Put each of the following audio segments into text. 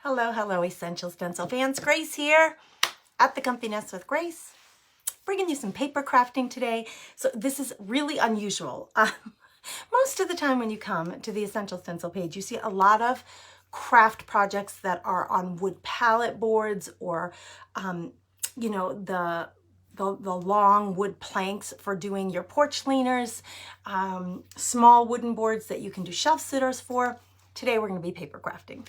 Hello, hello, Essential Stencil fans. Grace here at the Comfy Nest with Grace, bringing you some paper crafting today. So this is really unusual. Most of the time when you come to the Essential Stencil page, you see a lot of craft projects that are on wood palette boards or, the long wood planks for doing your porch leaners, small wooden boards that you can do shelf sitters for. Today we're going to be paper crafting.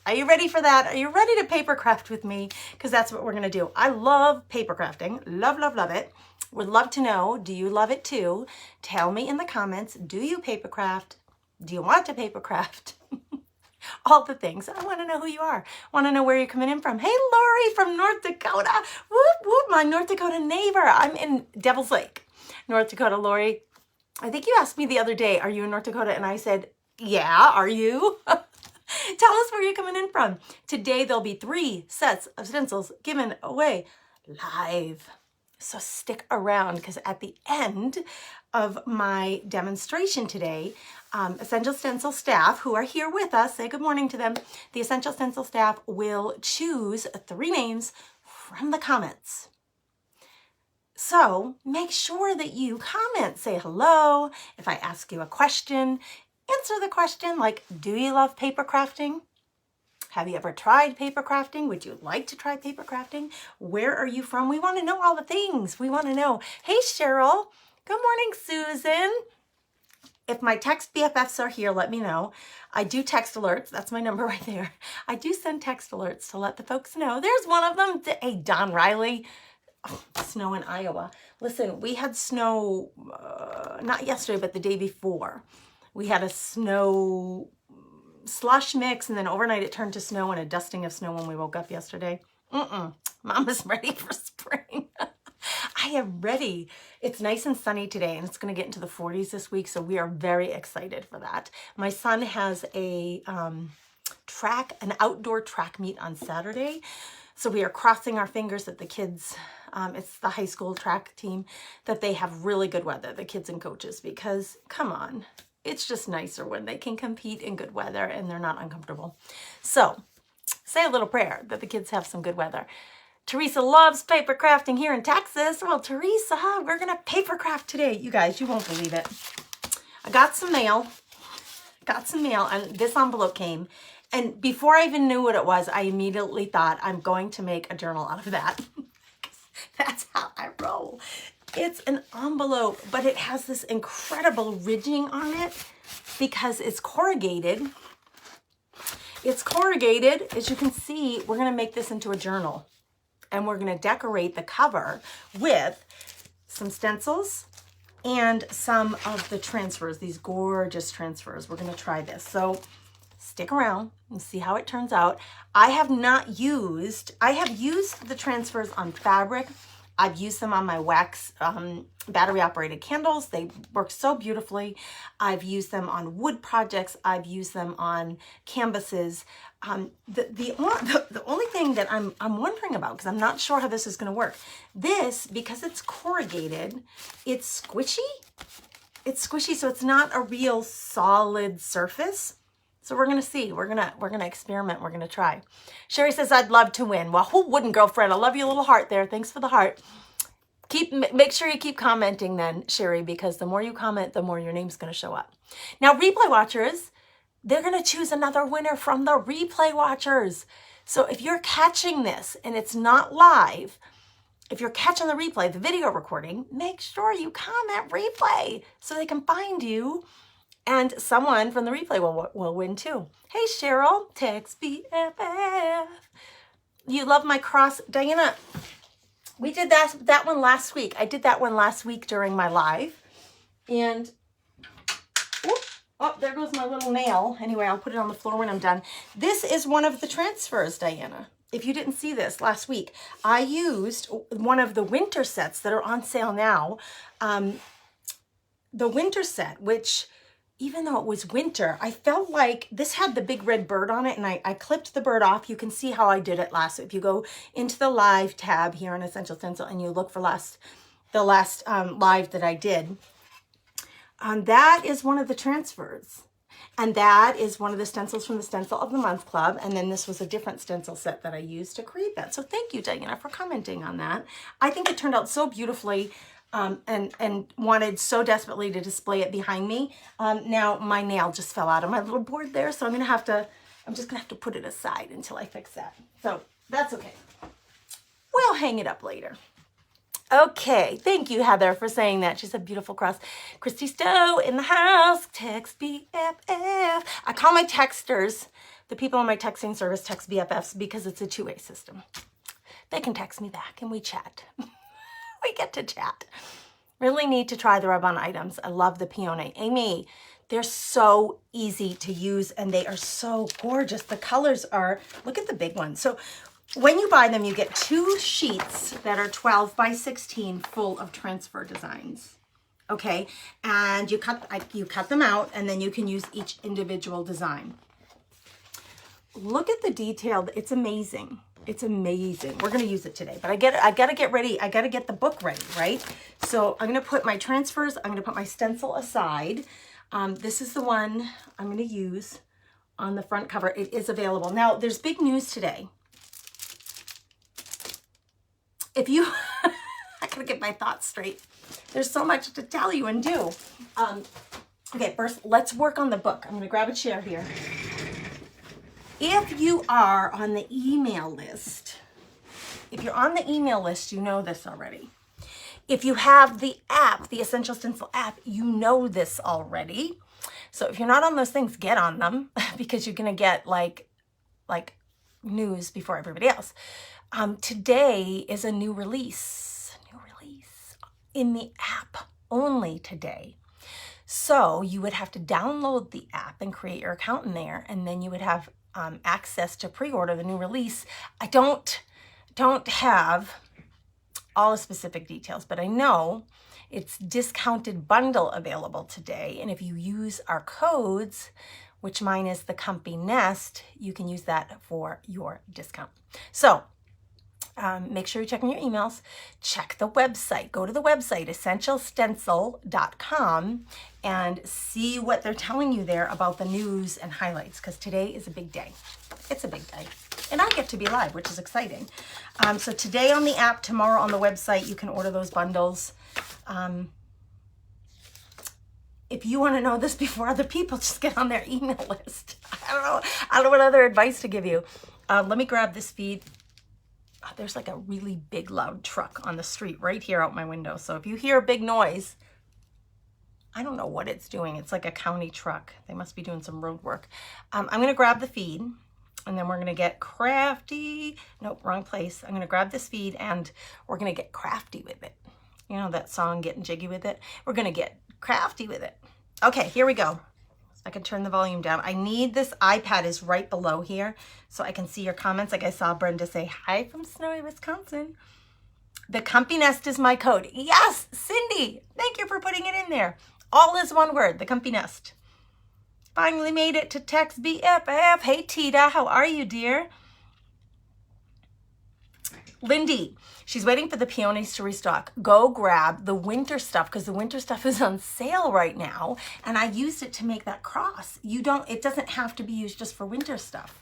Are you ready for that? Are you ready to paper craft with me? Because that's what we're going to do. I love paper crafting. Love, love, love it. Would love to know, do you love it too? Tell me in the comments, do you paper craft? Do you want to paper craft? All the things. I want to know who you are. Want to know where you're coming in from. Hey, Lori from North Dakota. Whoop, whoop, my North Dakota neighbor. I'm in Devil's Lake, North Dakota. Lori, I think you asked me the other day, are you in North Dakota? And I said, yeah, are you? Tell us where you're coming in from. Today, there'll be 3 sets of stencils given away live. So stick around because at the end of my demonstration today, Essential Stencil staff who are here with us, say good morning to them. The Essential Stencil staff will choose 3 names from the comments. So make sure that you comment, say hello. If I ask you a question, answer the question like, do you love paper crafting? Have you ever tried paper crafting? Would you like to try paper crafting? Where are you from? We want to know all the things. We want to know. Hey, Cheryl. Good morning, Susan. If my text BFFs are here, let me know. I do text alerts. That's my number right there. I do send text alerts to let the folks know. There's one of them. Hey, Don Riley. Oh, snow in Iowa. Listen, we had snow, not yesterday, but the day before. We had a snow slush mix, and then overnight it turned to snow and a dusting of snow when we woke up yesterday. Mama's ready for spring. I am ready. It's nice and sunny today, and it's going to get into the 40s this week, so we are very excited for that. My son has an outdoor track meet on Saturday, so we are crossing our fingers that the kids, it's the high school track team, that they have really good weather, the kids and coaches, because come on. It's just nicer when they can compete in good weather and they're not uncomfortable. So say a little prayer that the kids have some good weather. Teresa loves paper crafting here in Texas. Well, Teresa, we're going to paper craft today. You guys, you won't believe it. I got some mail, and this envelope came. And before I even knew what it was, I immediately thought I'm going to make a journal out of that. That's how I roll. It's an envelope, but it has this incredible ridging on it because it's corrugated. It's corrugated. As you can see, we're going to make this into a journal. And we're going to decorate the cover with some stencils and some of the transfers, these gorgeous transfers. We're going to try this. So stick around and see how it turns out. I have used the transfers on fabric. I've used them on my wax battery operated candles. They work so beautifully. I've used them on wood projects. I've used them on canvases. The only thing that I'm wondering about, because I'm not sure how this is going to work, this, because it's corrugated, it's squishy. It's squishy, so it's not a real solid surface. So we're going to see. We're going to experiment. We're going to try. Sherry says, I'd love to win. Well, who wouldn't, girlfriend? I love your little heart there. Thanks for the heart. Make sure you keep commenting then, Sherry, because the more you comment, the more your name's going to show up. Now, replay watchers, they're going to choose another winner from the replay watchers. So if you're catching this and it's not live, if you're catching the replay, the video recording, make sure you comment replay so they can find you. And someone from the replay will win too. Hey, Cheryl, text BFF. You love my cross. Diana, we did that one last week. I did that one last week during my live. And, oh, there goes my little nail. Anyway, I'll put it on the floor when I'm done. This is one of the transfers, Diana. If you didn't see this last week, I used one of the winter sets that are on sale now. The winter set, which, even though it was winter, I felt like this had the big red bird on it, and I clipped the bird off. You can see how I did it last. If you go into the live tab here on Essential Stencil and you look for the last live that I did, that is one of the transfers. And that is one of the stencils from the Stencil of the Month Club. And then this was a different stencil set that I used to create that. So thank you, Diana, for commenting on that. I think it turned out so beautifully, and wanted so desperately to display it behind me. Now my nail just fell out of my little board there, so I'm just gonna have to put it aside until I fix that. So that's okay. We'll hang it up later. Okay, thank you, Heather, for saying that. She's a beautiful cross. Christy Stowe in the house. Text BFF. I call my texters, the people on my texting service, text BFFs because it's a two-way system. They can text me back and we chat. We get to chat. Really need to try the rub-on items. I love the Peony. Amy, they're so easy to use and they are so gorgeous. The colors are, look at the big one. So when you buy them, you get 2 sheets that are 12 by 16 full of transfer designs. Okay, and you cut them out and then you can use each individual design. Look at the detail. It's amazing. It's amazing. We're going to use it today, but I got to get ready. I got to get the book ready, right? So I'm going to put my transfers, I'm going to put my stencil aside. This is the one I'm going to use on the front cover. It is available. Now, there's big news today. If you, I got to get my thoughts straight. There's so much to tell you and do. Okay, first, let's work on the book. I'm going to grab a chair here. If you are on the email list, you know this already. If you have the app, the Essential Stencil app, you know this already. So if you're not on those things, get on them because you're going to get like news before everybody else. Today is a new release in the app only today. So you would have to download the app and create your account in there, and then you would have access to pre-order the new release. I don't have all the specific details, but I know it's discounted bundle available today. And if you use our codes, which mine is THECOMFYNEST, you can use that for your discount. So make sure you're checking your emails. Check the website. Go to the website, essentialstencil.com, and see what they're telling you there about the news and highlights, because today is a big day. It's a big day. And I get to be live, which is exciting. So today on the app, tomorrow on the website, you can order those bundles. If you want to know this before other people, just get on their email list. I don't know what other advice to give you. Let me grab this feed. There's like a really big loud truck on the street right here out my window. So if you hear a big noise, I don't know what it's doing. It's like a county truck. They must be doing some road work. I'm going to grab the feed and then we're going to get crafty. Nope, wrong place. I'm going to grab this feed and we're going to get crafty with it. You know that song, Getting Jiggy with It? We're going to get crafty with it. Okay, here we go. I can turn the volume down. I need this iPad is right below here so I can see your comments. Like I saw Brenda say, hi from snowy Wisconsin. THECOMFYNEST is my code. Yes, Cindy, thank you for putting it in there. All is one word, THECOMFYNEST. Finally made it to text BFF. Hey, Tita, how are you, dear? Lindy, she's waiting for the peonies to restock. Go grab the winter stuff because the winter stuff is on sale right now. And I used it to make that cross. It doesn't have to be used just for winter stuff.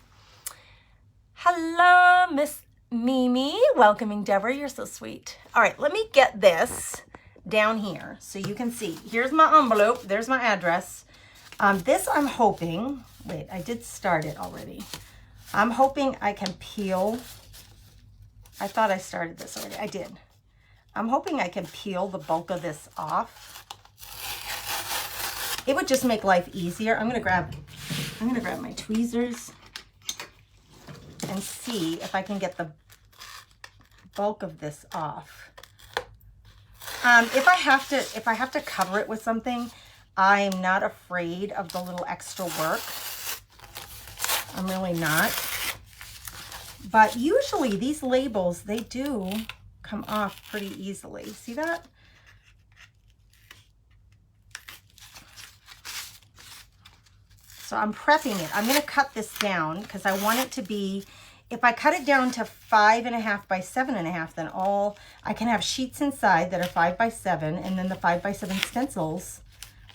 Hello, Miss Mimi. Welcoming Deborah. You're so sweet. All right, let me get this down here so you can see. Here's my envelope. There's my address. This I'm hoping, wait, I did start it already. I'm hoping I can peel. I thought I started this already. I did. I'm hoping I can peel the bulk of this off. It would just make life easier. I'm gonna grab my tweezers and see if I can get the bulk of this off. If I have to cover it with something, I'm not afraid of the little extra work. I'm really not. But usually these labels, they do come off pretty easily. See that? So I'm prepping it. I'm going to cut this down because I want it to be, if I cut it down to 5.5 by 7.5, then I can have sheets inside that are 5 by 7, and then the 5 by 7 stencils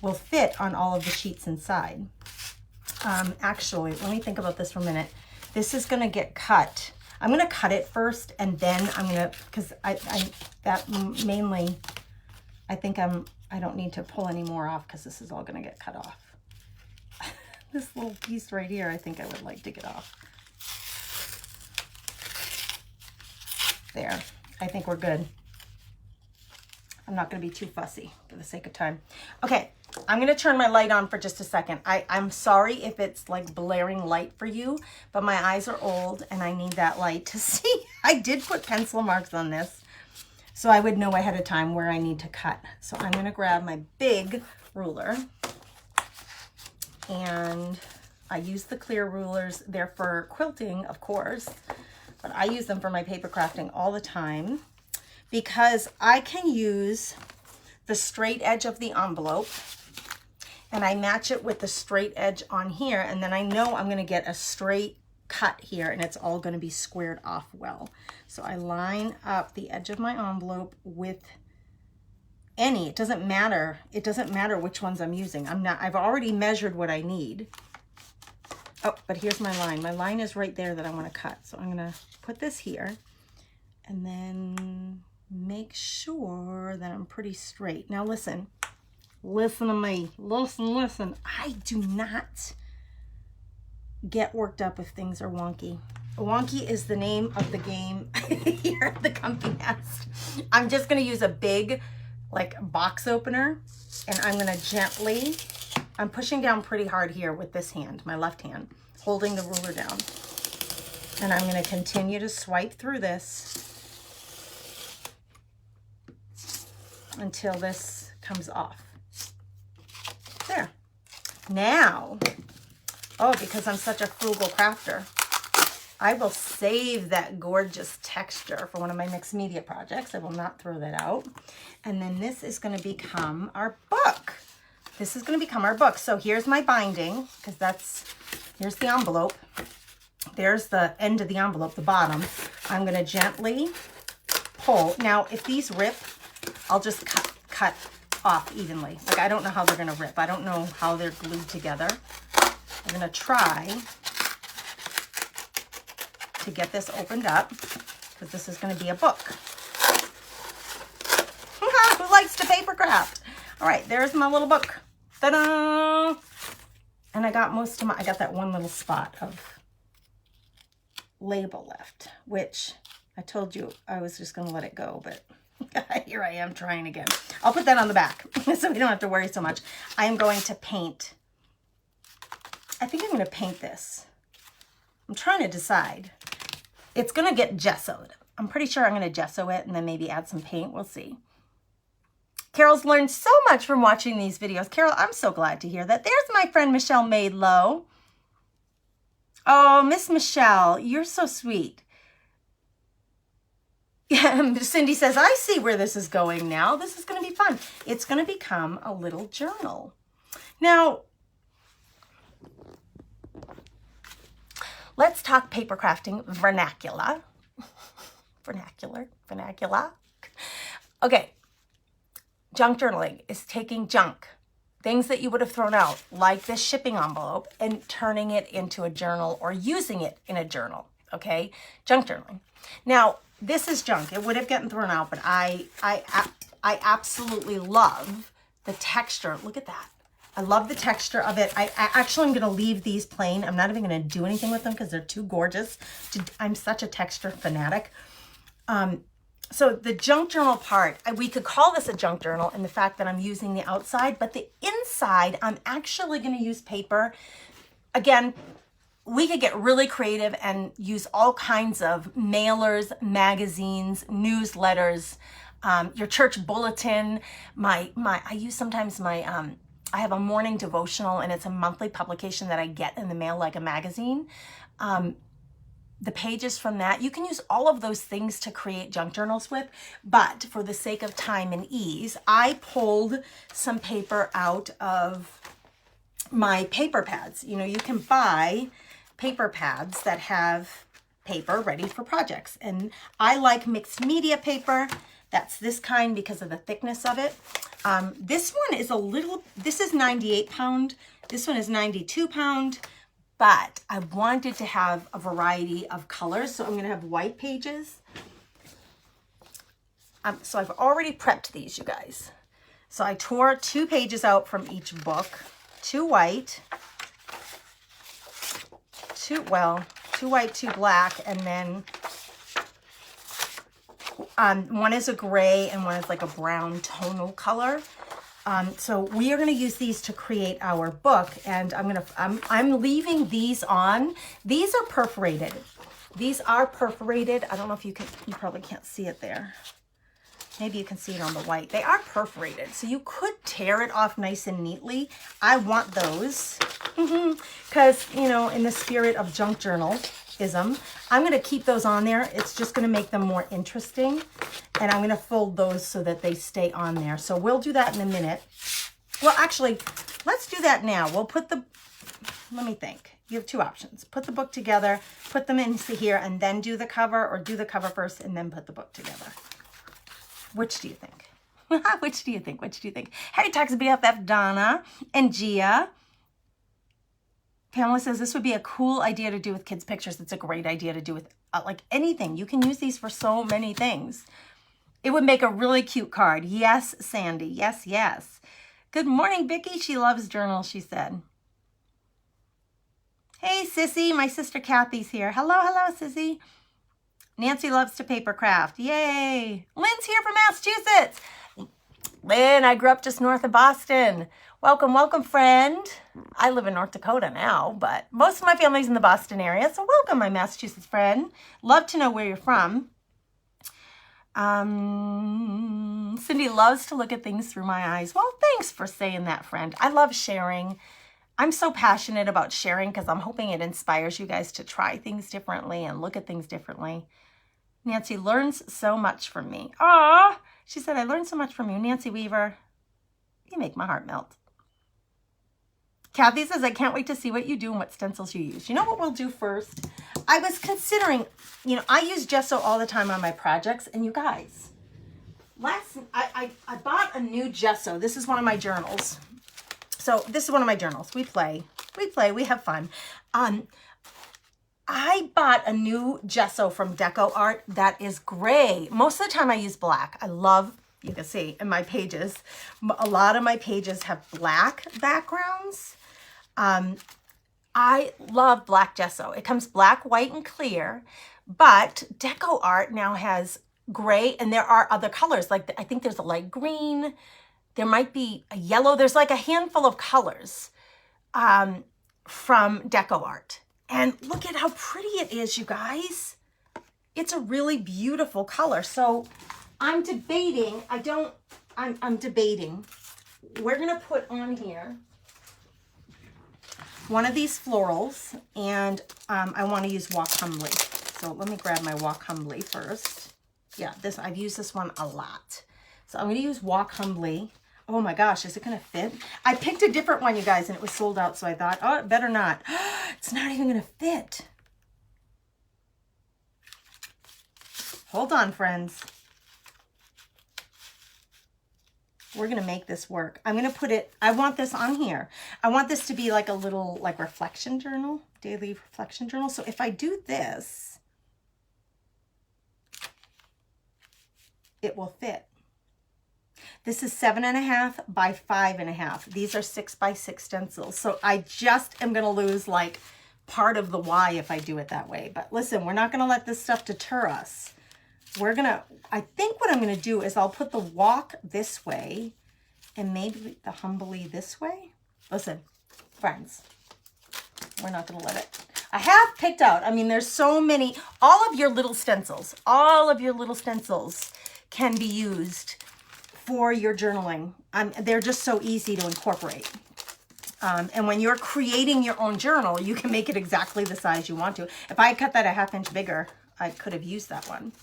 will fit on all of the sheets inside. Actually, let me think about this for a minute. This is going to get cut. I'm going to cut it first, and then I'm going to, because I think I don't need to pull any more off because this is all going to get cut off. This little piece right here, I think I would like to get off. There, I think we're good. I'm not going to be too fussy for the sake of time. Okay, I'm going to turn my light on for just a second. I'm sorry if it's like blaring light for you, but my eyes are old and I need that light to see. I did put pencil marks on this, so I would know ahead of time where I need to cut. So I'm going to grab my big ruler, and I use the clear rulers. They're for quilting, of course, but I use them for my paper crafting all the time because I can use the straight edge of the envelope and I match it with the straight edge on here, and then I know I'm going to get a straight cut here and it's all going to be squared off well. So I line up the edge of my envelope with any, it doesn't matter which ones I'm using. I've already measured what I need. Oh, but here's my line. My line is right there that I want to cut. So I'm going to put this here and then make sure that I'm pretty straight. Now listen to me. Listen. I do not get worked up if things are wonky. Wonky is the name of the game here at the Comfy Nest. I'm just going to use a big like box opener, and I'm going to gently, I'm pushing down pretty hard here with this hand, my left hand, holding the ruler down. And I'm going to continue to swipe through this until this comes off. There. Now, oh, because I'm such a frugal crafter, I will save that gorgeous texture for one of my mixed media projects. I will not throw that out. And then this is going to become our book. This is going to become our book. So here's my binding, because here's the envelope. There's the end of the envelope, the bottom. I'm going to gently pull. Now, if these rip, I'll just cut off evenly. Like, I don't know how they're going to rip. I don't know how they're glued together. I'm going to try to get this opened up, because this is going to be a book. Who likes to paper craft? All right, there's my little book. Ta-da! And I got I got that one little spot of label left, which I told you I was just going to let it go, but here I am trying again. I'll put that on the back so we don't have to worry so much. I am going to paint. I think I'm going to paint this. I'm trying to decide. It's going to get gessoed. I'm pretty sure I'm going to gesso it and then maybe add some paint. We'll see. Carol's learned so much from watching these videos. Carol, I'm so glad to hear that. There's my friend Michelle Maidlow. Oh, Miss Michelle, you're so sweet. Yeah, Cindy says, I see where this is going now. This is going to be fun. It's going to become a little journal. Now, let's talk paper crafting vernacular. Vernacular. Okay. Junk journaling is taking junk, things that you would have thrown out, like this shipping envelope, and turning it into a journal or using it in a journal. Okay. Junk journaling. Now, this is junk. It would have gotten thrown out, but I absolutely love the texture. Look at that. I love the texture of it. I actually am going to leave these plain. I'm not even going to do anything with them because they're too gorgeous. I'm such a texture fanatic. So the junk journal part, we could call this a junk journal in the fact that I'm using the outside, but the inside, I'm actually going to use paper. Again, we could get really creative and use all kinds of mailers, magazines, newsletters, your church bulletin. I use sometimes I have a morning devotional, and it's a monthly publication that I get in the mail like a magazine. The pages from that, you can use all of those things to create junk journals with, but for the sake of time and ease, I pulled some paper out of my paper pads. You know, you can buy paper pads that have paper ready for projects, and I like mixed media paper. That's this kind because of the thickness of it. This one is this is 98 pound This one is 92 pound, but I wanted to have a variety of colors. So I'm gonna have white pages. So I've already prepped these, you guys. So I tore 2 pages out from each book, 2 white, 2 white, 2 black, and then one is a gray and one is like a brown tonal color. So we are going to use these to create our book, and I'm leaving these on. These are perforated. These are perforated. I don't know if you probably can't see it there. Maybe you can see it on the white. They are perforated, so you could tear it off nice and neatly. I want those because, you know, in the spirit of junk journalism, I'm going to keep those on there. It's just going to make them more interesting, and I'm going to fold those so that they stay on there. So we'll do that in a minute. Well, actually, let's do that now. We'll put let me think. You have 2 options. Put the book together, put them into here, and then do the cover, or do the cover first and then put the book together. Which do you think? Which do you think? Which do you think? Hey, talks BFF Donna and Gia. Pamela says this would be a cool idea to do with kids' pictures. It's a great idea to do with like anything. You can use these for so many things. It would make a really cute card. Yes, Sandy. Yes, yes. Good morning, Vicki. She loves journals, she said. Hey, Sissy. My sister Kathy's here. Hello, hello, Sissy. Nancy loves to paper craft. Yay. Lynn's here from Massachusetts. Lynn, I grew up just north of Boston. Welcome, welcome, friend. I live in North Dakota now, but most of my family's in the Boston area, so welcome, my Massachusetts friend. Love to know where you're from. Cindy loves to look at things through my eyes. Well, thanks for saying that, friend. I love sharing. I'm so passionate about sharing because I'm hoping it inspires you guys to try things differently and look at things differently. Nancy learns so much from me. Aw, she said, I learned so much from you. Nancy Weaver, you make my heart melt. Kathy says, I can't wait to see what you do and what stencils you use. You know what we'll do first? I was considering, you know, I use gesso all the time on my projects. And you guys, I bought a new gesso. This is one of my journals. So this is one of my journals. We play, we have fun. I bought a new gesso from Deco Art that is gray. Most of the time I use black. I love, you can see in my pages, a lot of my pages have black backgrounds. I love black gesso. It comes black, white, and clear, but Deco Art now has gray, and there are other colors. Like I think there's a light green, there might be a yellow. There's like a handful of colors from Deco Art. And look at how pretty it is, you guys. It's a really beautiful color. So I'm debating, I'm debating. We're gonna put on here one of these florals, and I wanna use Walk Humbly. So let me grab my Walk Humbly first. Yeah, I've used this one a lot. So I'm gonna use Walk Humbly. Oh my gosh, is it gonna fit? I picked a different one, you guys, and it was sold out, so I thought, oh, it better not. It's not even gonna fit. Hold on, friends. We're gonna make this work. I'm gonna put it, I want this on here. I want this to be like a little like reflection journal, daily reflection journal. So if I do this, it will fit. This is 7.5 by 5.5. These are 6 by 6 stencils. So I just am gonna lose like part of the Y if I do it that way. But listen, we're not gonna let this stuff deter us. I think what I'm gonna do is I'll put the Walk this way and maybe the Humbly this way. Listen, friends, we're not gonna let it. I have picked out, I mean, there's so many, all of your little stencils can be used for your journaling. They're just so easy to incorporate. And when you're creating your own journal, you can make it exactly the size you want to. If I cut that a 1/2 inch bigger, I could have used that one.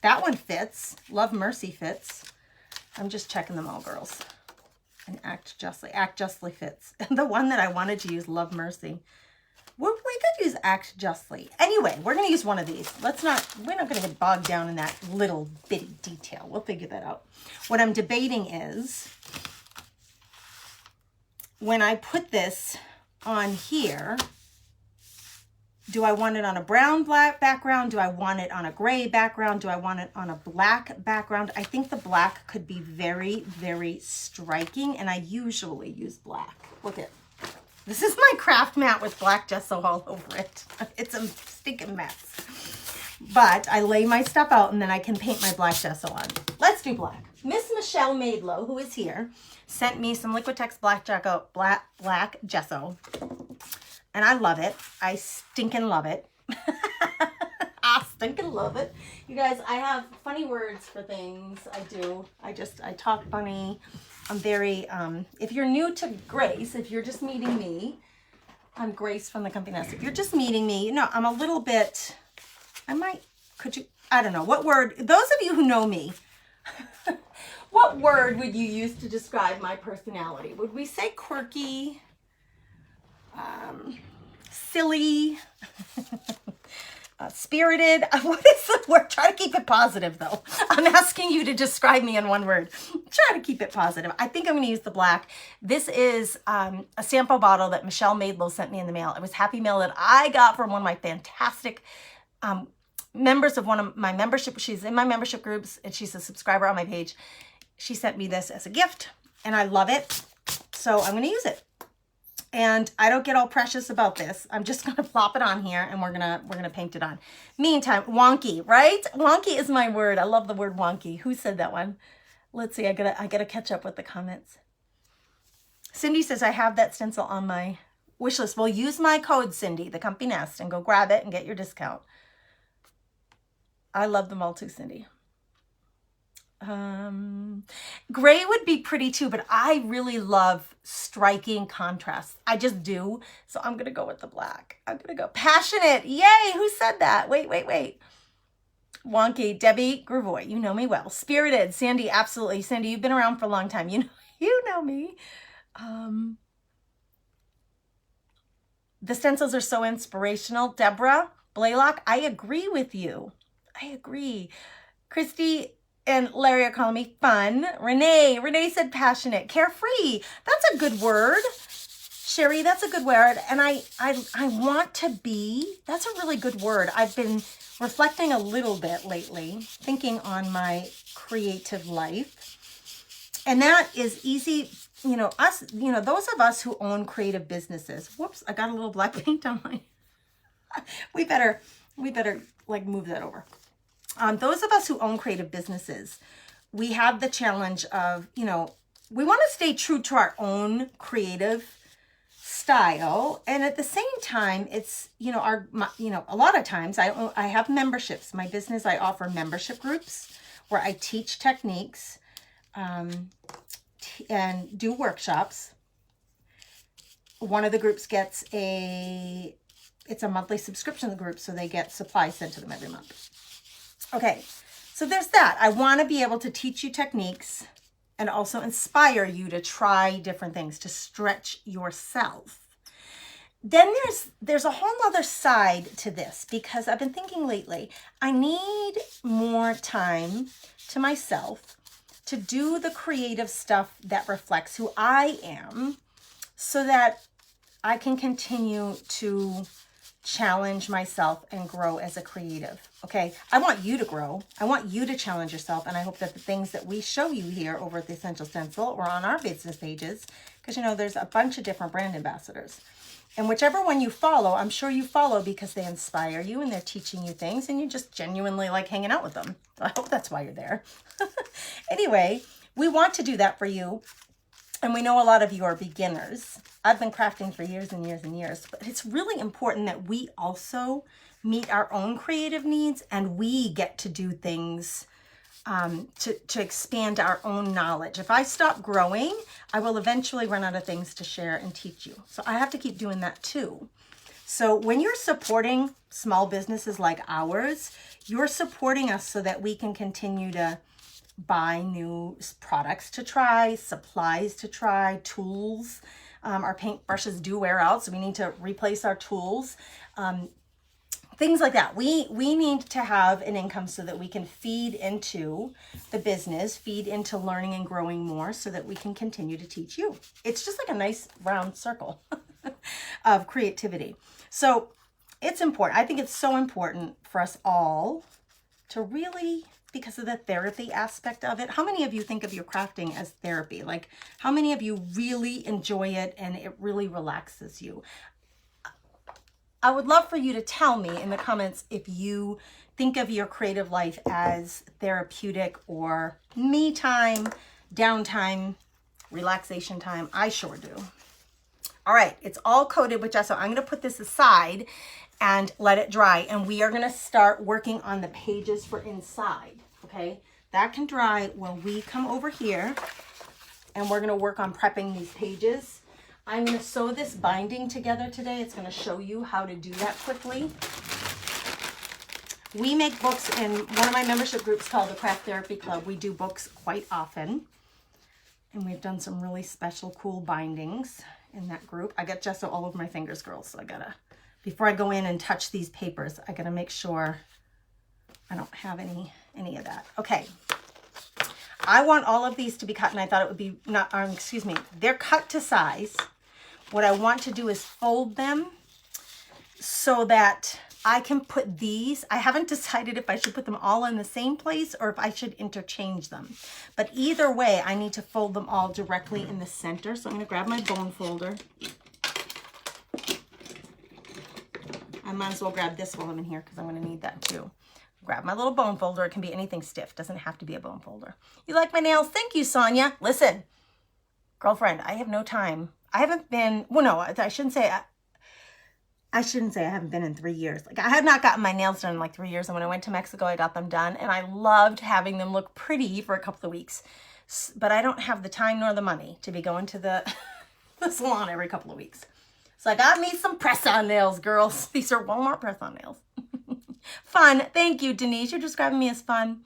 That one fits. Love Mercy fits. I'm just checking them all, girls. And Act Justly. Act Justly fits. And the one that I wanted to use, Love Mercy. We could use Act Justly. Anyway, we're going to use one of these. We're not going to get bogged down in that little bitty detail. We'll figure that out. What I'm debating is, when I put this on here, do I want it on a brown black background? Do I want it on a gray background? Do I want it on a black background? I think the black could be very, very striking, and I usually use black. Look at this is my craft mat with black gesso all over it. It's a stinking mess. But I lay my stuff out and then I can paint my black gesso on. Let's do black. Miss Michelle Maidlow, who is here, sent me some Liquitex black gesso. And I love it. I stinking love it. I stinking love it. You guys, I have funny words for things. I do. I talk funny. I'm very, if you're new to Grace, if you're just meeting me, I'm Grace from The Comfy Nest. If you're just meeting me, you know, I'm a little bit, I don't know, what word, those of you who know me, what word would you use to describe my personality? Would we say quirky, silly, spirited? What is the word? Try to keep it positive, though. I'm asking you to describe me in one word. Try to keep it positive. I think I'm going to use the black. This is a sample bottle that Michelle Maidlow sent me in the mail. It was Happy Mail that I got from one of my fantastic members of one of my membership. She's in my membership groups, and she's a subscriber on my page. She sent me this as a gift, and I love it. So I'm going to use it. And I don't get all precious about this. I'm just going to plop it on here and we're going to paint it on. Meantime, wonky, right? Wonky is my word. I love the word wonky. Who said that one? Let's see. I got to catch up with the comments. Cindy says, I have that stencil on my wish list. Well, use my code, Cindy, The Comfy Nest, and go grab it and get your discount. I love them all too, Cindy. Gray would be pretty too, but I really love striking contrasts. I just do. So I'm going to go with the black. I'm going to go passionate. Yay. Who said that? Wait. Wonky. Debbie Gravoy. You know me well. Spirited. Sandy. Absolutely. Sandy, you've been around for a long time. You know me. The stencils are so inspirational. Deborah Blaylock. I agree with you. I agree. Christy and Larry are calling me fun. Renee said passionate. Carefree. That's a good word. Sherry, that's a good word. And I want to be, that's a really good word. I've been reflecting a little bit lately, thinking on my creative life. And that is easy, those of us who own creative businesses. Whoops, I got a little black paint on my, we better like move that over. Those of us who own creative businesses, we have the challenge of, we want to stay true to our own creative style. And at the same time, it's, a lot of times I have memberships. My business, I offer membership groups where I teach techniques and do workshops. One of the groups gets it's a monthly subscription group, so they get supplies sent to them every month. Okay, so there's that. I want to be able to teach you techniques and also inspire you to try different things, to stretch yourself. Then there's a whole other side to this, because I've been thinking lately, I need more time to myself to do the creative stuff that reflects who I am, so that I can continue to challenge myself and grow as a creative. Okay, I want you to grow. I want you to challenge yourself. And I hope that the things that we show you here over at the Essential Stencil or on our business pages, because there's a bunch of different brand ambassadors. And whichever one you follow, I'm sure you follow because they inspire you and they're teaching you things and you just genuinely like hanging out with them. So I hope that's why you're there. Anyway, we want to do that for you. And we know a lot of you are beginners. I've been crafting for years and years and years, but it's really important that we also meet our own creative needs and we get to do things to expand our own knowledge. If I stop growing, I will eventually run out of things to share and teach you. So I have to keep doing that too. So when you're supporting small businesses like ours, you're supporting us so that we can continue to buy new products to try, supplies to try, tools. Our paint brushes do wear out, so we need to replace our tools. things like that. We need to have an income so that we can feed into the business, feed into learning and growing more so that we can continue to teach you. It's just like a nice round circle of creativity. So it's important. I think it's so important for us all to really, because of the therapy aspect of it. How many of you think of your crafting as therapy? Like, how many of you really enjoy it and it really relaxes you? I would love for you to tell me in the comments if you think of your creative life as therapeutic or me time, downtime, relaxation time. I sure do. All right, it's all coated with gesso. I'm going to put this aside and let it dry, and we are going to start working on the pages for inside, okay? That can dry when we come over here, and we're going to work on prepping these pages. I'm going to sew this binding together today. It's going to show you how to do that quickly. We make books in one of my membership groups called the Craft Therapy Club. We do books quite often, and we've done some really special, cool bindings in that group. I got gesso all over my fingers, girls, so I gotta, before I go in and touch these papers, I gotta make sure I don't have any of that. Okay. I want all of these to be cut, and I thought it would be not, excuse me, they're cut to size. What I want to do is fold them so that I can put these. I haven't decided if I should put them all in the same place or if I should interchange them. But either way, I need to fold them all directly in the center. So I'm going to grab my bone folder. I might as well grab this while I'm in here because I'm going to need that too. Grab my little bone folder. It can be anything stiff. Doesn't have to be a bone folder. You like my nails? Thank you, Sonia. Listen, girlfriend, I have no time. I haven't been, well, no, I shouldn't say I haven't been in 3 years. Like, I had not gotten my nails done in like 3 years. And when I went to Mexico, I got them done. And I loved having them look pretty for a couple of weeks. But I don't have the time nor the money to be going to the salon every couple of weeks. So I got me some press-on nails, girls. These are Walmart press-on nails. Fun. Thank you, Denise. You're describing me as fun.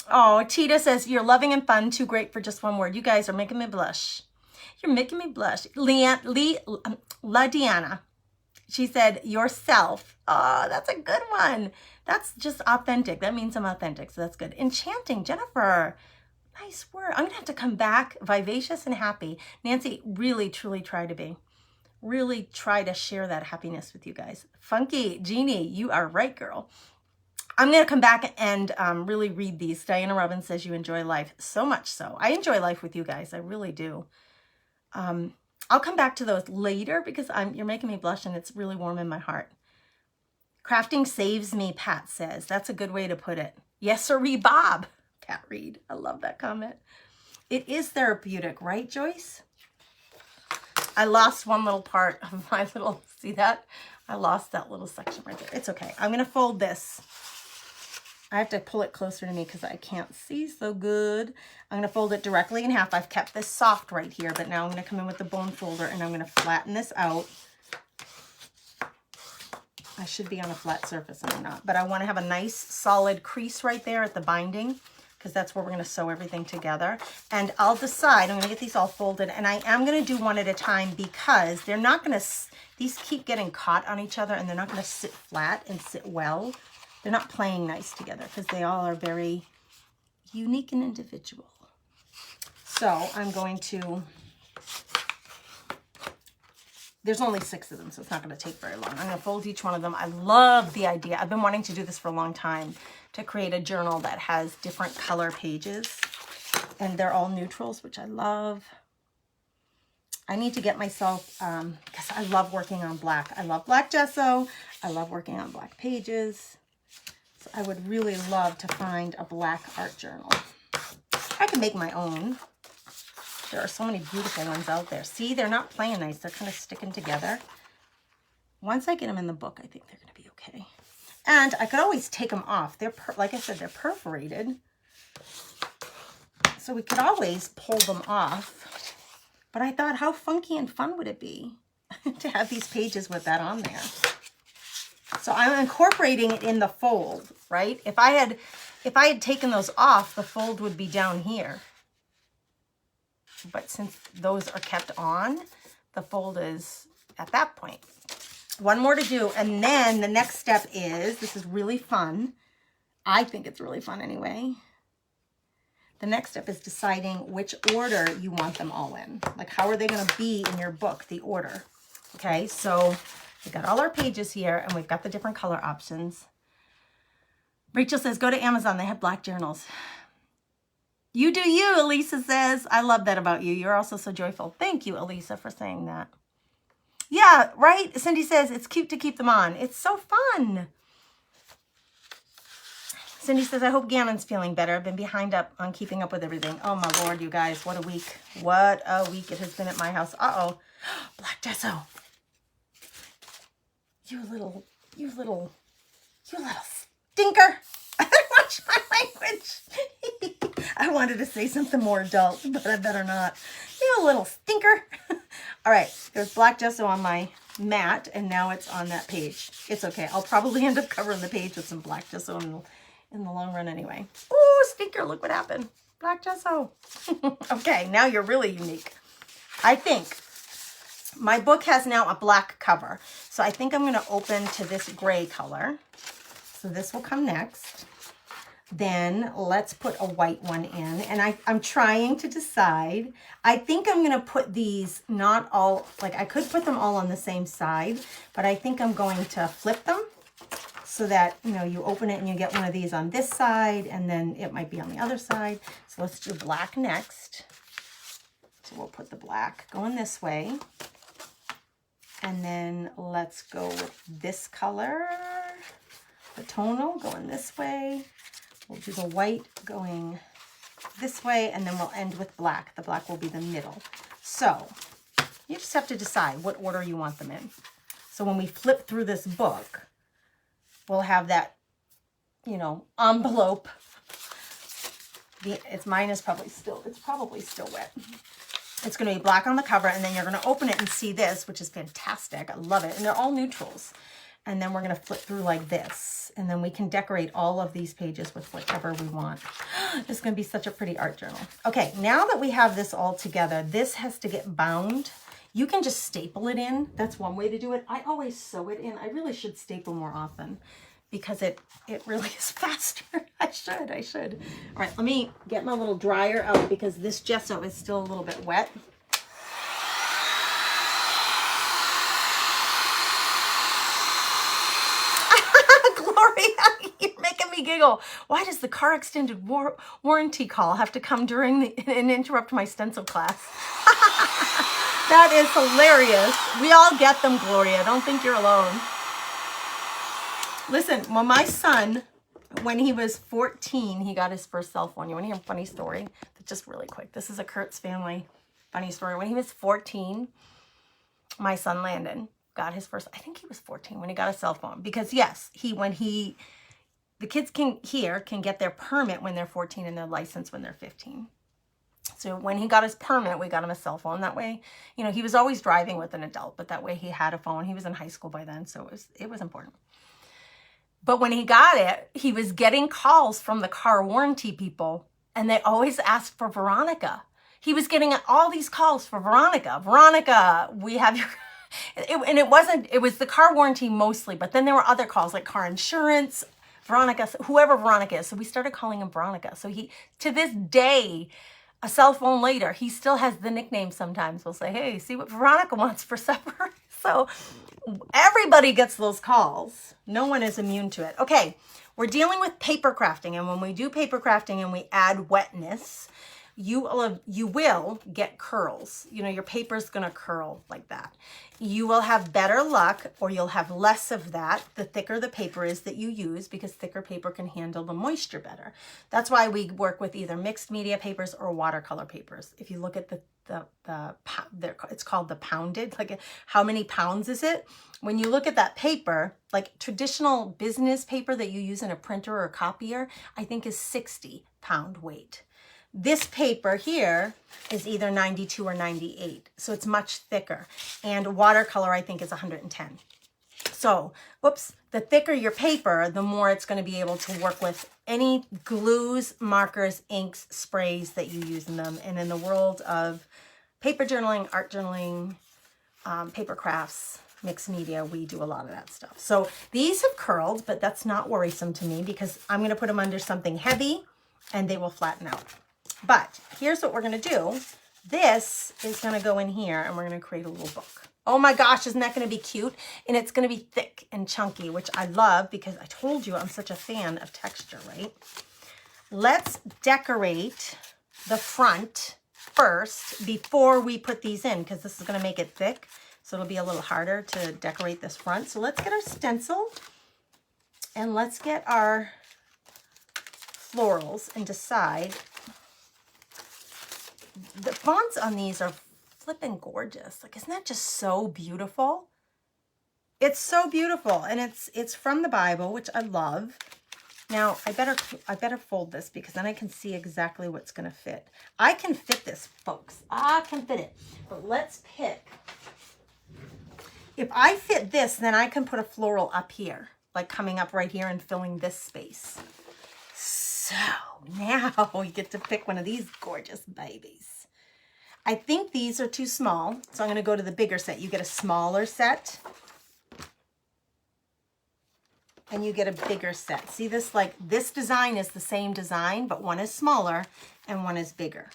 Oh, Tita says, you're loving and fun. Too great for just one word. You guys are making me blush. You're making me blush. La Diana. She said, yourself. Oh, that's a good one. That's just authentic. That means I'm authentic, so that's good. Enchanting, Jennifer. Nice word. I'm going to have to come back vivacious and happy. Nancy, really, truly try to be. Really try to share that happiness with you guys. Funky, Jeannie, you are right, girl. I'm going to come back and really read these. Diana Robbins says you enjoy life. So much so. I enjoy life with you guys. I really do. I'll come back to those later because you're making me blush and it's really warm in my heart. Crafting saves me, Pat says. That's a good way to put it. Yes, sirree, Bob. Pat Reed. I love that comment. It is therapeutic, right, Joyce? I lost one little part of my little, see that? I lost that little section right there. It's okay. I'm going to fold this. I have to pull it closer to me because I can't see so good. I'm going to fold it directly in half. I've kept this soft right here, but now I'm going to come in with the bone folder and I'm going to flatten this out. I should be on a flat surface and I'm not, but I want to have a nice solid crease right there at the binding because that's where we're going to sew everything together. And I'll decide, I'm going to get these all folded, and I am going to do one at a time because they're not going to, these keep getting caught on each other and they're not going to sit flat and sit well. They're not playing nice together because they all are very unique and individual. So I'm going to, there's only 6 of them, so it's not going to take very long. I'm going to fold each one of them. I love the idea. I've been wanting to do this for a long time, to create a journal that has different color pages. And they're all neutrals, which I love. I need to get myself, because I love working on black. I love black gesso. I love working on black pages. So I would really love to find a black art journal. I can make my own. There are so many beautiful ones out there. See, they're not playing nice. They're kind of sticking together. Once I get them in the book, I think they're going to be okay. And I could always take them off. They're, like I said, they're perforated. So we could always pull them off. But I thought, how funky and fun would it be to have these pages with that on there? So I'm incorporating it in the fold, right? If I had taken those off, the fold would be down here. But since those are kept on, the fold is at that point. One more to do. And then the next step is, this is really fun. I think it's really fun anyway. The next step is deciding which order you want them all in. Like, how are they going to be in your book, the order? Okay, so we got all our pages here, and we've got the different color options. Rachel says, go to Amazon. They have black journals. You do you, Elisa says. I love that about you. You're also so joyful. Thank you, Elisa, for saying that. Yeah, right? Cindy says, it's cute to keep them on. It's so fun. Cindy says, I hope Gannon's feeling better. I've been behind up on keeping up with everything. Oh, my Lord, you guys. What a week. What a week it has been at my house. Uh-oh. Black gesso. You little stinker. Watch my language. I wanted to say something more adult, but I better not. You little stinker. All right, there's black gesso on my mat, and now it's on that page. It's okay. I'll probably end up covering the page with some black gesso in the long run anyway. Ooh, stinker, look what happened. Black gesso. Okay, now you're really unique. I think my book has now a black cover, so I think I'm going to open to this gray color. So this will come next. Then let's put a white one in. And I'm trying to decide. I think I'm going to put these not all, like I could put them all on the same side, but I think I'm going to flip them so that, you know, you open it and you get one of these on this side and then it might be on the other side. So let's do black next. So we'll put the black going this way. And then let's go with this color, the tonal going this way. We'll do the white going this way, and then we'll end with black. The black will be the middle. So you just have to decide what order you want them in. So when we flip through this book, we'll have that, you know, envelope. Mine is probably still, it's probably still wet. It's going to be black on the cover, and then you're going to open it and see this, which is fantastic. I love it. And they're all neutrals. And then we're going to flip through like this. And then we can decorate all of these pages with whatever we want. It's going to be such a pretty art journal. Okay, now that we have this all together, this has to get bound. You can just staple it in. That's one way to do it. I always sew it in. I really should staple more often because it really is faster. I should. All right, let me get my little dryer out because this gesso is still a little bit wet. You're making me giggle. Why does the car extended warranty call have to come during and interrupt my stencil class? That is hilarious. We all get them, Gloria. Don't think you're alone. Listen, well, my son, when he was 14, he got his first cell phone. You want to hear a funny story? Just really quick. This is a Kurtz family funny story. When he was 14, my son Landon got his first, I think he was 14 when he got a cell phone. Because yes, the kids can get their permit when they're 14 and their license when they're 15. So when he got his permit, we got him a cell phone. That way, you know, he was always driving with an adult, but that way he had a phone. He was in high school by then, so it was important. But when he got it, he was getting calls from the car warranty people, and they always asked for Veronica. He was getting all these calls for Veronica. Veronica, we have your... It was the car warranty mostly, but then there were other calls like car insurance, Veronica, whoever Veronica is. So we started calling him Veronica. So he, to this day, a cell phone later, he still has the nickname sometimes. We'll say, hey, see what Veronica wants for supper. So everybody gets those calls. No one is immune to it. Okay, we're dealing with paper crafting. And when we do paper crafting and we add wetness, you will get curls. You know, your paper's going to curl like that. You will have better luck, or you'll have less of that the thicker the paper is that you use, because thicker paper can handle the moisture better. That's why we work with either mixed media papers or watercolor papers. If you look at it's called the pounded, like how many pounds is it? When you look at that paper, like traditional business paper that you use in a printer or a copier, I think is 60 pound weight. This paper here is either 92 or 98, so it's much thicker. And watercolor, I think, is 110. So, whoops, the thicker your paper, the more it's going to be able to work with any glues, markers, inks, sprays that you use in them. And in the world of paper journaling, art journaling, paper crafts, mixed media, we do a lot of that stuff. So these have curled, but that's not worrisome to me because I'm going to put them under something heavy and they will flatten out. But here's what we're going to do. This is going to go in here and we're going to create a little book. Oh my gosh, isn't that going to be cute? And it's going to be thick and chunky, which I love because I told you I'm such a fan of texture, right? Let's decorate the front first before we put these in because this is going to make it thick. So it'll be a little harder to decorate this front. So let's get our stencil and let's get our florals and decide. The fonts on these are flipping gorgeous. Like, isn't that just so beautiful? It's so beautiful. And it's from the Bible, which I love. Now, I better fold this because then I can see exactly what's going to fit. I can fit this, folks. I can fit it. But let's pick. If I fit this, then I can put a floral up here, like coming up right here and filling this space. So now we get to pick one of these gorgeous babies. I think these are too small, so I'm going to go to the bigger set. You get a smaller set. And you get a bigger set. See this, like this design is the same design, but one is smaller and one is bigger.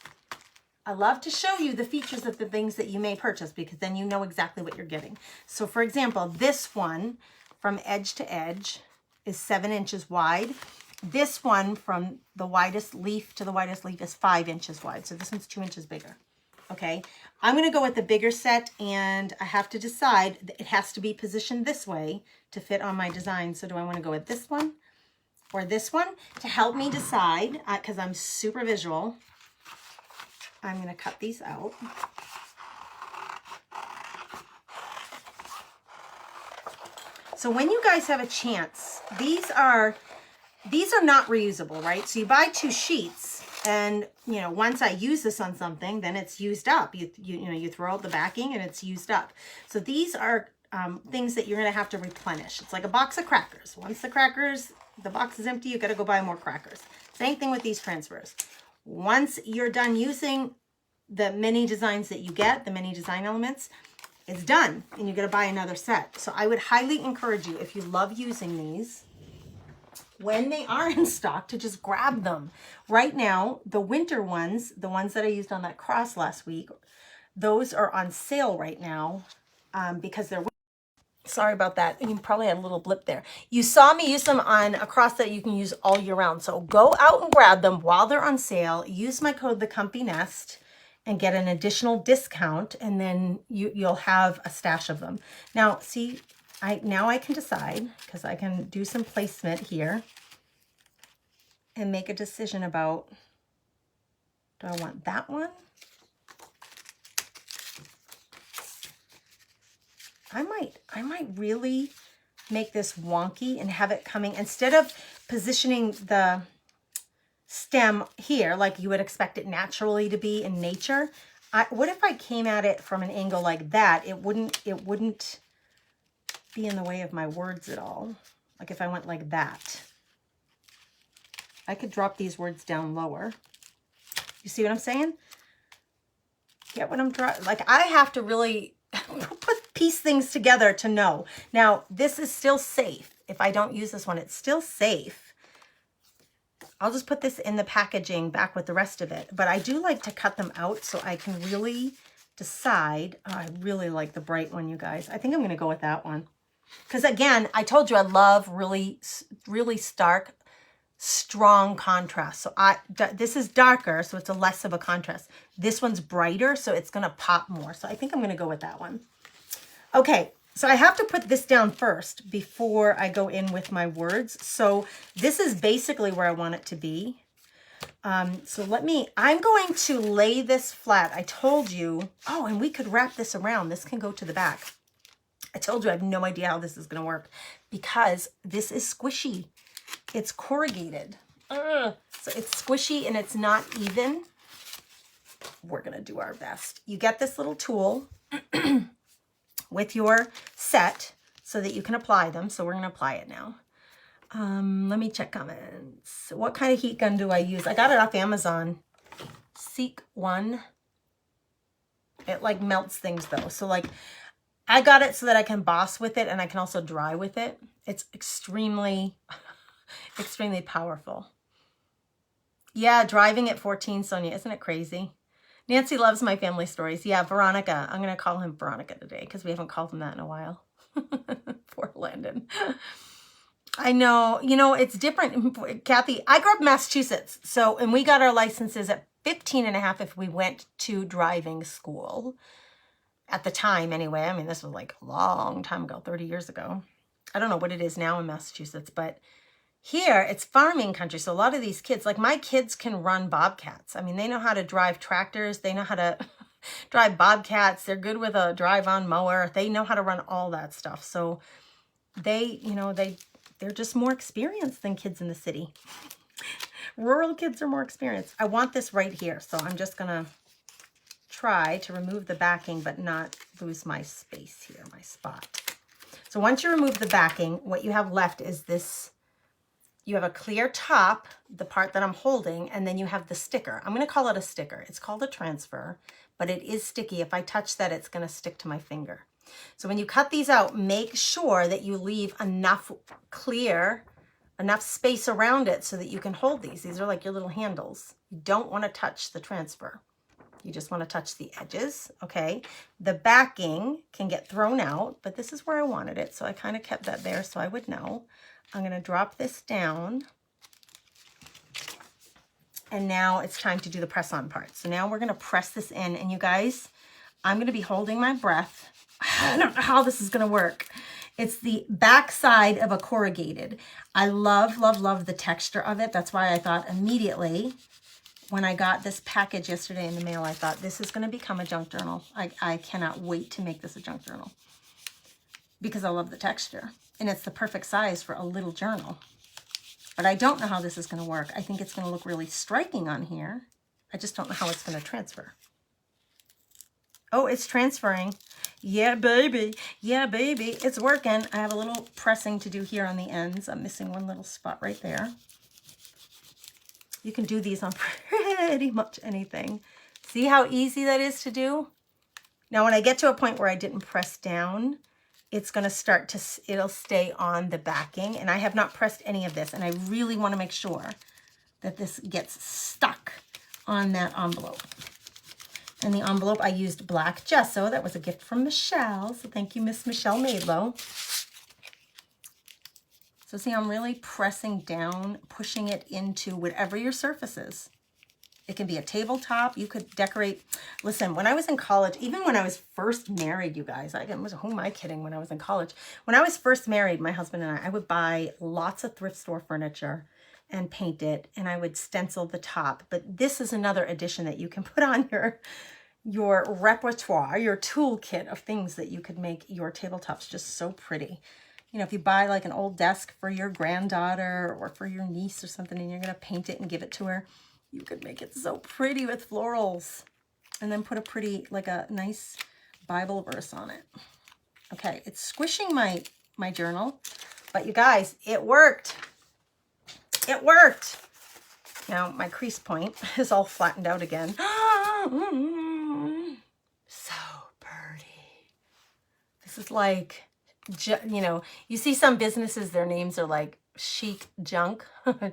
I love to show you the features of the things that you may purchase because then you know exactly what you're getting. So for example, this one from edge to edge is 7 inches wide. This one from the widest leaf to the widest leaf is 5 inches wide. So this one's 2 inches bigger. Okay, I'm going to go with the bigger set and I have to decide that it has to be positioned this way to fit on my design. So do I want to go with this one or this one? To help me decide, because I'm super visual, I'm going to cut these out. So when you guys have a chance, these are not reusable, right? So you buy 2 sheets. And, you know, once I use this on something, then it's used up. You throw out the backing and it's used up. So these are things that you're going to have to replenish. It's like a box of crackers. Once the box is empty, you got to go buy more crackers. Same thing with these transfers. Once you're done using the mini designs that you get, the mini design elements, it's done. And you got to buy another set. So I would highly encourage you, if you love using these, when they are in stock, to just grab them. Right now, the winter ones, the ones that I used on that cross last week, those are on sale right now because they're... Sorry about that. You probably had a little blip there. You saw me use them on a cross that you can use all year round. So go out and grab them while they're on sale. Use my code THECOMFYNEST and get an additional discount, and then you'll have a stash of them. Now, see... Now I can decide, because I can do some placement here and make a decision about, do I want that one? I might really make this wonky and have it coming, instead of positioning the stem here like you would expect it naturally to be in nature. What if I came at it from an angle like that? It wouldn't be in the way of my words at all. Like if I went like that, I could drop these words down lower. You see what I'm saying? Get what I'm trying? Like I have to really piece things together to know. Now this is still safe. If I don't use this one, it's still safe. I'll just put this in the packaging back with the rest of it. But I do like to cut them out so I can really decide. Oh, I really like the bright one, you guys. I think I'm going to go with that one. Because again, I told you I love really, really stark, strong contrast. So this is darker, so it's a less of a contrast. This one's brighter, so it's going to pop more. So I think I'm going to go with that one. Okay, so I have to put this down first before I go in with my words. So this is basically where I want it to be. So I'm going to lay this flat. I told you, oh, and we could wrap this around. This can go to the back. I told you I have no idea how this is going to work because this is squishy. It's corrugated. So it's squishy and it's not even. We're going to do our best. You get this little tool with your set so that you can apply them. So we're going to apply it now. Let me check comments. What kind of heat gun do I use? I got it off Amazon. Seek one. It like melts things though. So like I got it so that I can boss with it and I can also dry with it. It's extremely, extremely powerful. Yeah, driving at 14, Sonia, isn't it crazy? Nancy loves my family stories. Yeah, Veronica. I'm going to call him Veronica today because we haven't called him that in a while. Poor Landon. I know, you know, it's different. Kathy, I grew up in Massachusetts. So, and we got our licenses at 15 and a half if we went to driving school. At the time, anyway. I mean, this was like a long time ago, 30 years ago. I don't know what it is now in Massachusetts, but here it's farming country. So a lot of these kids, like my kids can run bobcats. I mean, they know how to drive tractors. They know how to drive bobcats. They're good with a drive-on mower. They know how to run all that stuff. So they, you know, they're just more experienced than kids in the city. Rural kids are more experienced. I want this right here. So I'm just going to try to remove the backing but not lose my space here, my spot. So once you remove the backing, what you have left is this. You have a clear top, the part that I'm holding, and then you have the sticker. I'm going to call it a sticker. It's called a transfer, but it is sticky. If I touch that, it's going to stick to my finger. So when you cut these out, make sure that you leave enough enough space around it so that you can hold these. These are like your little handles. You don't want to touch the transfer. You just want to touch the edges, okay? The backing can get thrown out, but this is where I wanted it, so I kind of kept that there so I would know. I'm going to drop this down, and now it's time to do the press-on part. So now we're going to press this in, and you guys, I'm going to be holding my breath. I don't know how this is going to work. It's the back side of a corrugated. I love, love, love the texture of it. That's why I thought immediately, when I got this package yesterday in the mail, I thought this is going to become a junk journal. I cannot wait to make this a junk journal because I love the texture. And it's the perfect size for a little journal. But I don't know how this is going to work. I think it's going to look really striking on here. I just don't know how it's going to transfer. Oh, it's transferring. Yeah, baby. Yeah, baby. It's working. I have a little pressing to do here on the ends. I'm missing one little spot right there. You can do these on pretty much anything. See how easy that is to do? Now, when I get to a point where I didn't press down, it's going to start to, it'll stay on the backing. And I have not pressed any of this. And I really want to make sure that this gets stuck on that envelope. And the envelope, I used black gesso. That was a gift from Michelle. So thank you, Miss Michelle Maidlow. So see, I'm really pressing down, pushing it into whatever your surface is. It can be a tabletop. You could decorate. Listen, when I was in college, even when I was first married, you guys, who am I kidding when I was in college? When I was first married, my husband and I would buy lots of thrift store furniture and paint it, and I would stencil the top. But this is another addition that you can put on your repertoire, your toolkit of things that you could make your tabletops just so pretty. You know, if you buy like an old desk for your granddaughter or for your niece or something and you're going to paint it and give it to her, you could make it so pretty with florals and then put a pretty, like a nice Bible verse on it. Okay, it's squishing my journal, but you guys, it worked. It worked. Now my crease point is all flattened out again. So pretty. This is like, you know, you see some businesses, their names are like chic junk,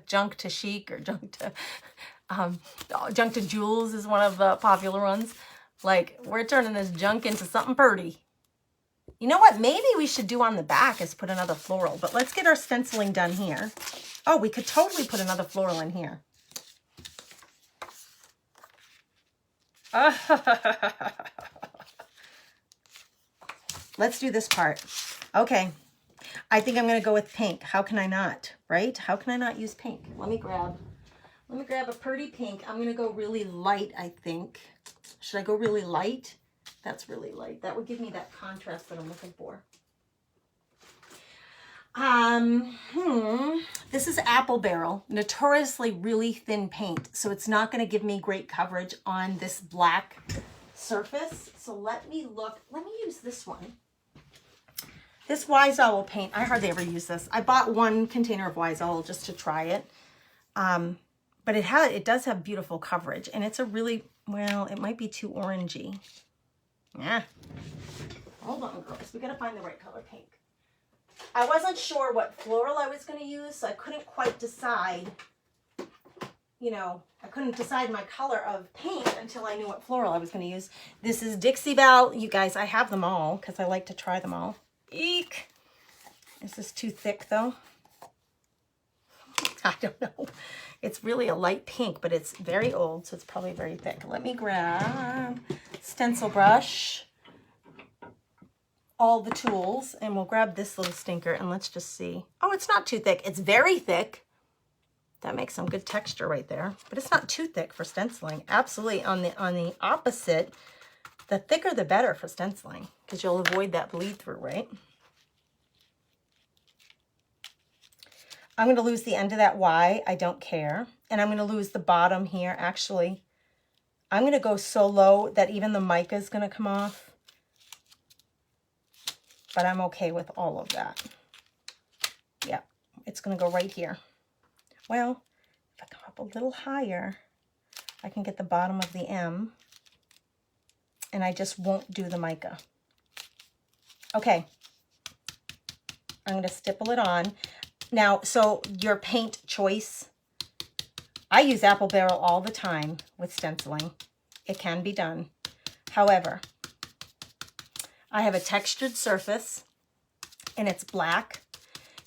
junk to chic, or junk to jewels is one of the popular ones. Like, we're turning this junk into something pretty. You know what? Maybe we should do on the back is put another floral, but let's get our stenciling done here. Oh, we could totally put another floral in here. Let's do this part. Okay. I think I'm going to go with pink. How can I not, right? How can I not use pink? Let me grab a pretty pink. I'm going to go really light, I think. Should I go really light? That's really light. That would give me that contrast that I'm looking for. This is Apple Barrel, notoriously really thin paint, so it's not going to give me great coverage on this black surface. So let me use this one. This Wise Owl paint, I hardly ever use this. I bought one container of Wise Owl just to try it. But it does have beautiful coverage, and it's a really, well, it might be too orangey. Yeah. Hold on, girls. We gotta find the right color pink. I wasn't sure what floral I was gonna use, so I couldn't quite decide. You know, I couldn't decide my color of paint until I knew what floral I was gonna use. This is Dixie Belle. You guys, I have them all because I like to try them all. Eek! Is this too thick though? I don't know. It's really a light pink, but it's very old, so it's probably very thick. Let me grab stencil brush, all the tools, and we'll grab this little stinker and let's just see. Oh, it's not too thick. It's very thick. That makes some good texture right there, but it's not too thick for stenciling. Absolutely on the opposite, the thicker the better for stenciling because you'll avoid that bleed through, right? I'm going to lose the end of that Y. I don't care. And I'm going to lose the bottom here. Actually, I'm going to go so low that even the mica is going to come off. But I'm okay with all of that. Yeah, it's going to go right here. Well, if I come up a little higher, I can get the bottom of the M. And I just won't do the mica. Okay. I'm going to stipple it on. Now, so your paint choice, I use Apple Barrel all the time with stenciling. It can be done. However, I have a textured surface and it's black.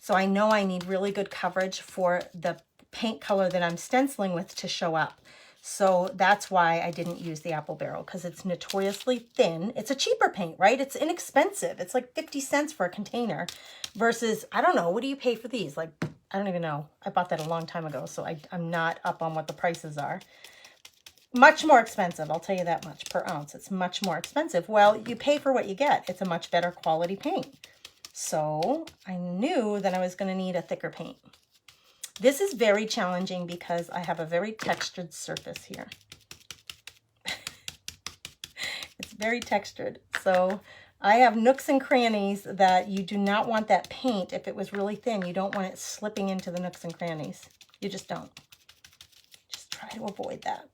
So I know I need really good coverage for the paint color that I'm stenciling with to show up. So that's why I didn't use the Apple Barrel because it's notoriously thin. It's a cheaper paint, right? It's inexpensive. It's like 50 cents for a container versus, I don't know, what do you pay for these? Like, I don't even know. I bought that a long time ago, so I'm not up on what the prices are. Much more expensive, I'll tell you that much, per ounce. It's much more expensive. Well, you pay for what you get. It's a much better quality paint. So I knew that I was going to need a thicker paint. This is very challenging because I have a very textured surface here. It's very textured. So I have nooks and crannies that you do not want that paint. If it was really thin, you don't want it slipping into the nooks and crannies. You just don't. Just try to avoid that.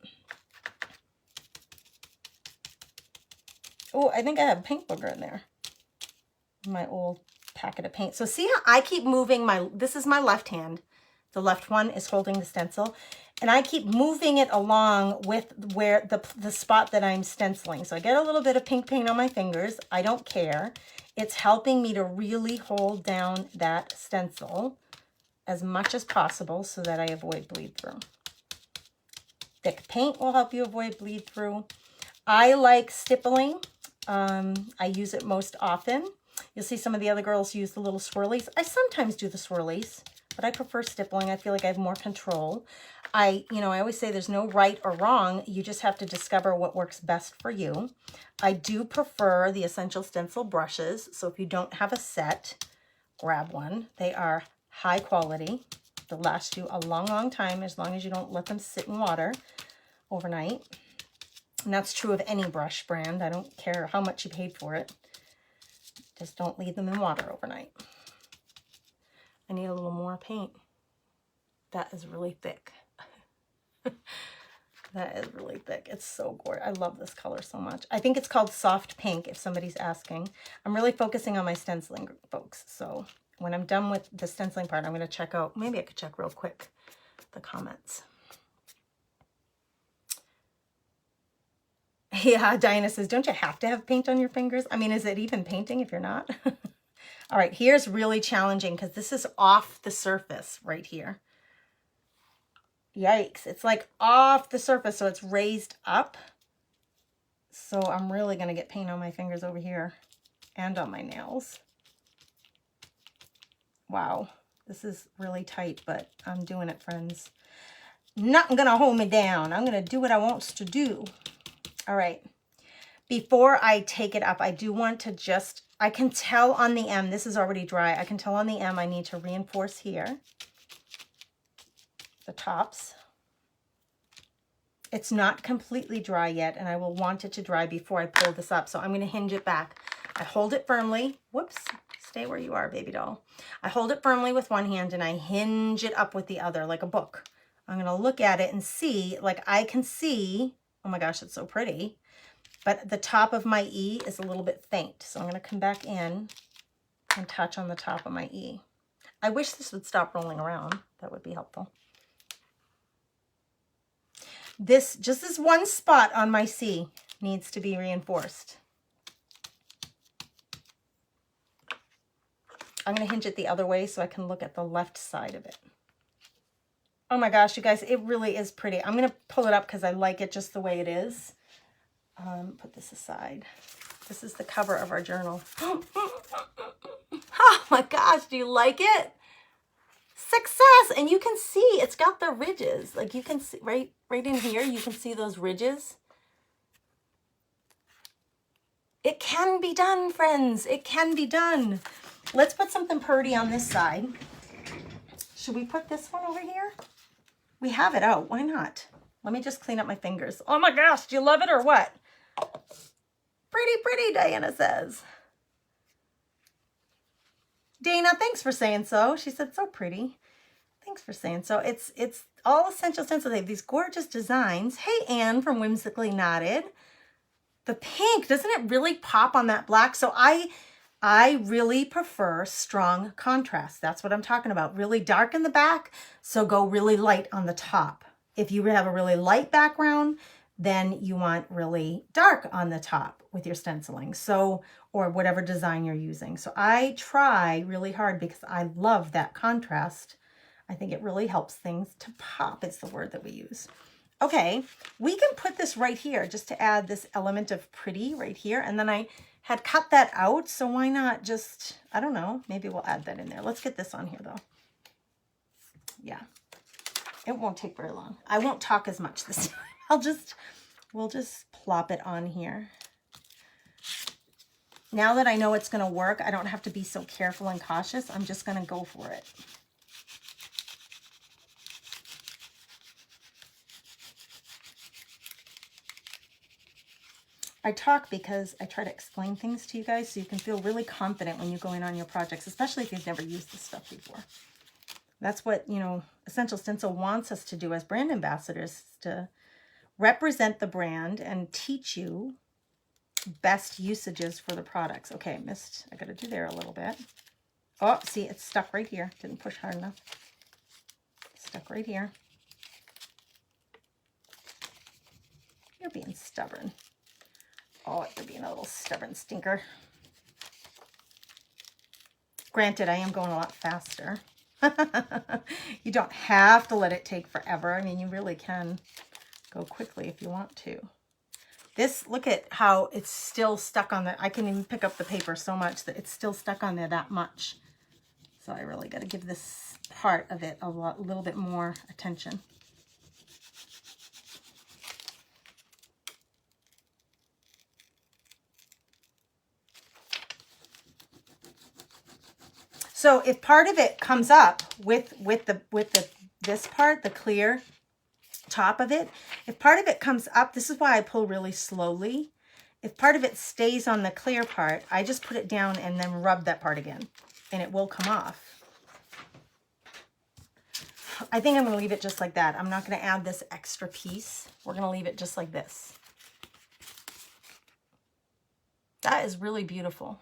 Oh, I think I have a paint booger in there. My old packet of paint. So see how I keep moving this is my left hand. The left one is holding the stencil. And I keep moving it along with where the spot that I'm stenciling. So I get a little bit of pink paint on my fingers. I don't care. It's helping me to really hold down that stencil as much as possible so that I avoid bleed through. Thick paint will help you avoid bleed through. I like stippling. I use it most often. You'll see some of the other girls use the little swirlies. I sometimes do the swirlies, but I prefer stippling. I feel like I have more control. I always say there's no right or wrong. You just have to discover what works best for you. I do prefer the Essential Stencil brushes. So if you don't have a set, grab one. They are high quality. They'll last you a long, long time as long as you don't let them sit in water overnight. And that's true of any brush brand. I don't care how much you paid for it. Just don't leave them in water overnight. I need a little more paint. That is really thick. That is really thick. It's so gorgeous. I love this color so much. I think it's called soft pink if somebody's asking. I'm really focusing on my stenciling, folks. So when I'm done with the stenciling part, I'm going to check out, maybe I could check real quick the comments. Yeah, Diana says, don't you have to have paint on your fingers? I mean, is it even painting if you're not? All right, here's really challenging because this is off the surface right here. Yikes, it's like off the surface, so it's raised up. So I'm really going to get paint on my fingers over here and on my nails. Wow, this is really tight, but I'm doing it, friends. Nothing going to hold me down. I'm going to do what I wants to do. All right, before I take it up, I do want to just, I can tell on the M, this is already dry. I can tell on the M I need to reinforce here, the tops. It's not completely dry yet, and I will want it to dry before I pull this up. So I'm going to hinge it back. I hold it firmly. Whoops, stay where you are, baby doll. I hold it firmly with one hand, and I hinge it up with the other like a book. I'm going to look at it and see, like I can see, oh my gosh, it's so pretty. but the top of my E is a little bit faint. So I'm going to come back in and touch on the top of my E. I wish this would stop rolling around. That would be helpful. This, just this one spot on my C needs to be reinforced. I'm going to hinge it the other way so I can look at the left side of it. Oh my gosh, you guys, it really is pretty. I'm going to pull it up because I like it just the way it is. Put this aside. This is the cover of our journal. Oh my gosh, do you like it? Success! And you can see it's got the ridges. Like you can see right in here, you can see those ridges. It can be done, friends. It can be done. Let's put something pretty on this side. Should we put this one over here? We have it out. Why not? Let me just clean up my fingers. Oh my gosh, do you love it or what? Pretty, pretty, Diana says. Dana, thanks for saying so. She said, so pretty. Thanks for saying so. It's all Essential Stencil. They have these gorgeous designs. Hey, Anne from Whimsically Knotted. The pink, doesn't it really pop on that black? So I really prefer strong contrast. That's what I'm talking about. Really dark in the back, so go really light on the top. If you have a really light background, then you want really dark on the top with your stenciling. So, or whatever design you're using. So I try really hard because I love that contrast. I think it really helps things to pop. It's the word that we use. Okay, we can put this right here just to add this element of pretty right here. And then I had cut that out, so why not just, I don't know, maybe we'll add that in there. Let's get this on here though. Yeah, it won't take very long. I won't talk as much this time. We'll just plop it on here. Now that I know it's gonna work, I don't have to be so careful and cautious. I'm just gonna go for it. I talk because I try to explain things to you guys so you can feel really confident when you go in on your projects, especially if you've never used this stuff before. That's what, you know, Essential Stencil wants us to do as brand ambassadors, to represent the brand and teach you best usages for the products. Okay, missed. I got to do there a little bit. Oh, see, it's stuck right here. Didn't push hard enough. Stuck right here. You're being stubborn. Oh, you're being a little stubborn stinker. Granted, I am going a lot faster. You don't have to let it take forever. I mean, you really can go quickly if you want to. This, look at how it's still stuck on there. I can even pick up the paper so much that it's still stuck on there that much. So I really got to give this part of it a little bit more attention. So if part of it comes up with this part, the clear top of it, if part of it comes up, this is why I pull really slowly. If part of it stays on the clear part, I just put it down and then rub that part again, and it will come off. I think I'm going to leave it just like that. I'm not going to add this extra piece. We're going to leave it just like this. That is really beautiful.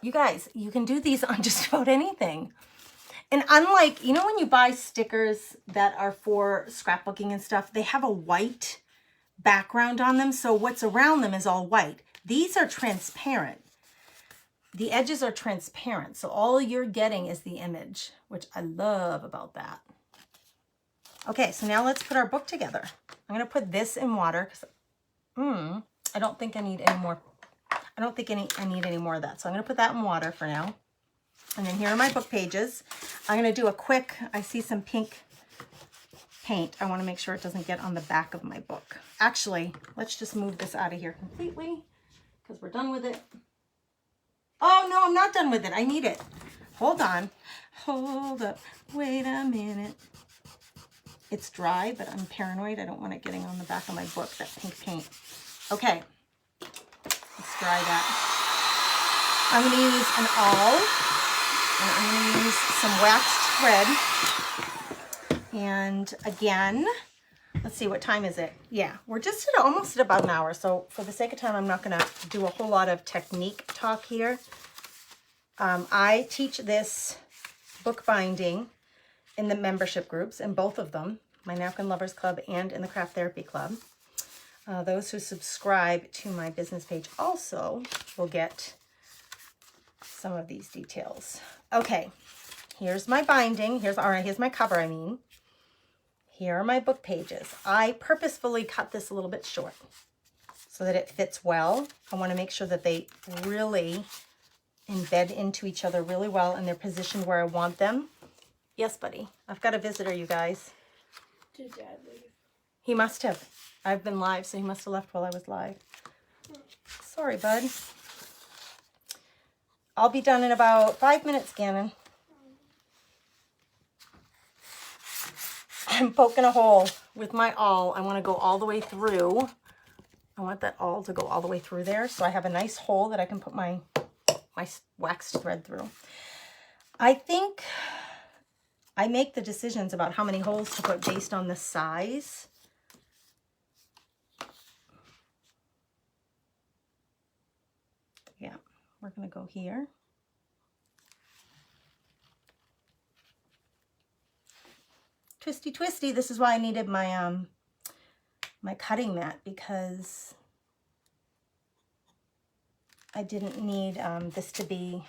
You guys, you can do these on just about anything. And unlike, you know, when you buy stickers that are for scrapbooking and stuff, they have a white background on them. So what's around them is all white. These are transparent. The edges are transparent. So all you're getting is the image, which I love about that. Okay, so now let's put our book together. I'm going to put this in water because I don't think I need any more. I don't think I need any more of that. So I'm going to put that in water for now. And then here are my book pages. I'm going to do a quick, I see some pink paint. I want to make sure it doesn't get on the back of my book. Actually, let's just move this out of here completely because we're done with it. Oh, no, I'm not done with it. I need it. Hold on. Hold up. Wait a minute. It's dry, but I'm paranoid. I don't want it getting on the back of my book, that pink paint. Okay. Let's dry that. I'm going to use an awl, and I'm going to use some waxed thread. And again, let's see, what time is it? Yeah, we're just at almost at about an hour. So for the sake of time, I'm not going to do a whole lot of technique talk here. I teach this bookbinding in the membership groups, in both of them, my Napkin Lovers Club and in the Craft Therapy Club. Those who subscribe to my business page also will get some of these details. Okay, here's my binding. Here's my cover, I mean. Here are my book pages. I purposefully cut this a little bit short so that it fits well. I want to make sure that they really embed into each other really well and they're positioned where I want them. Yes, buddy. I've got a visitor, you guys. Did Dad leave? He must have. I've been live, so he must have left while I was live. Sorry, bud. I'll be done in about 5 minutes, Gannon. I'm poking a hole with my awl. I want to go all the way through. I want that awl to go all the way through there, so I have a nice hole that I can put my waxed thread through. I think I make the decisions about how many holes to put based on the size. Yeah, we're going to go here. Twisty, twisty. This is why I needed my my cutting mat, because I didn't need this to be